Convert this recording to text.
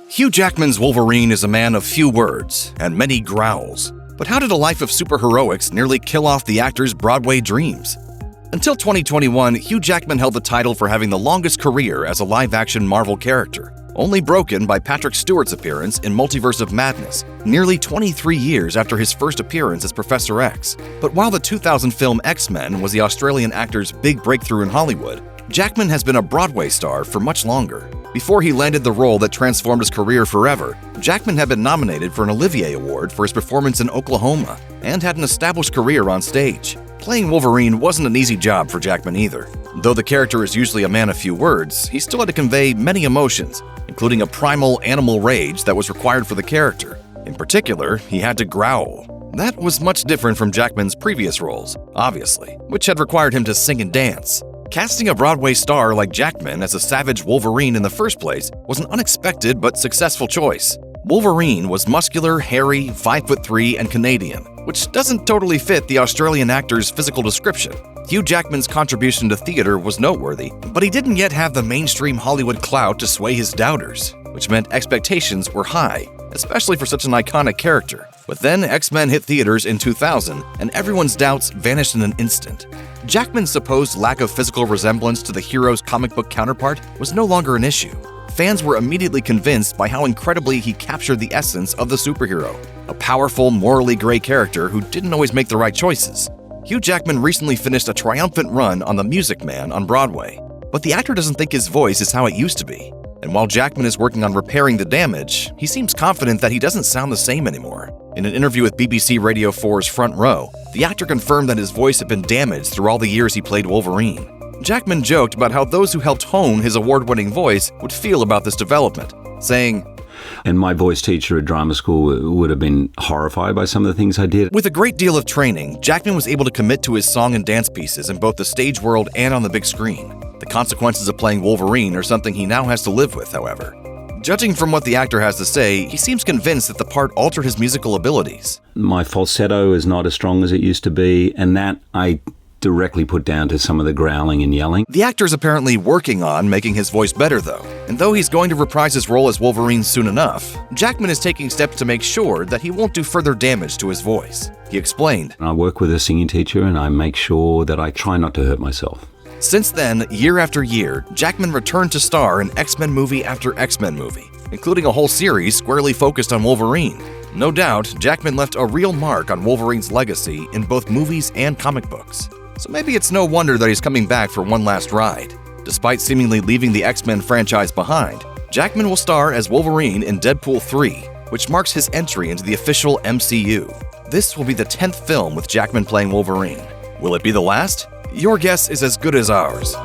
Hugh Jackman's Wolverine is a man of few words and many growls. But how did a life of superheroics nearly kill off the actor's Broadway dreams? Until 2021, Hugh Jackman held the title for having the longest career as a live-action Marvel character, only broken by Patrick Stewart's appearance in Multiverse of Madness, nearly 23 years after his first appearance as Professor X. But while the 2000 film X-Men was the Australian actor's big breakthrough in Hollywood, Jackman has been a Broadway star for much longer. Before he landed the role that transformed his career forever, Jackman had been nominated for an Olivier Award for his performance in Oklahoma and had an established career on stage. Playing Wolverine wasn't an easy job for Jackman either. Though the character is usually a man of few words, he still had to convey many emotions, including a primal animal rage that was required for the character. In particular, he had to growl. That was much different from Jackman's previous roles, obviously, which had required him to sing and dance. Casting a Broadway star like Jackman as a savage Wolverine in the first place was an unexpected but successful choice. Wolverine was muscular, hairy, 5'3", and Canadian, which doesn't totally fit the Australian actor's physical description. Hugh Jackman's contribution to theater was noteworthy, but he didn't yet have the mainstream Hollywood clout to sway his doubters, which meant expectations were high, especially for such an iconic character. But then X-Men hit theaters in 2000, and everyone's doubts vanished in an instant. Jackman's supposed lack of physical resemblance to the hero's comic book counterpart was no longer an issue. Fans were immediately convinced by how incredibly he captured the essence of the superhero, a powerful, morally gray character who didn't always make the right choices. Hugh Jackman recently finished a triumphant run on The Music Man on Broadway, but the actor doesn't think his voice is how it used to be. And while Jackman is working on repairing the damage, he seems confident that he doesn't sound the same anymore. In an interview with BBC Radio 4's Front Row, the actor confirmed that his voice had been damaged through all the years he played Wolverine. Jackman joked about how those who helped hone his award-winning voice would feel about this development, saying, "And my voice teacher at drama school would have been horrified by some of the things I did." With a great deal of training, Jackman was able to commit to his song and dance pieces in both the stage world and on the big screen. The consequences of playing Wolverine are something he now has to live with, however. Judging from what the actor has to say, he seems convinced that the part altered his musical abilities. My falsetto is not as strong as it used to be, and that I directly put down to some of the growling and yelling. The actor is apparently working on making his voice better, though. And though he's going to reprise his role as Wolverine soon enough, Jackman is taking steps to make sure that he won't do further damage to his voice. He explained, "I work with a singing teacher and I make sure that I try not to hurt myself." Since then, year after year, Jackman returned to star in X-Men movie after X-Men movie, including a whole series squarely focused on Wolverine. No doubt, Jackman left a real mark on Wolverine's legacy in both movies and comic books. So maybe it's no wonder that he's coming back for one last ride. Despite seemingly leaving the X-Men franchise behind, Jackman will star as Wolverine in Deadpool 3, which marks his entry into the official MCU. This will be the 10th film with Jackman playing Wolverine. Will it be the last? Your guess is as good as ours.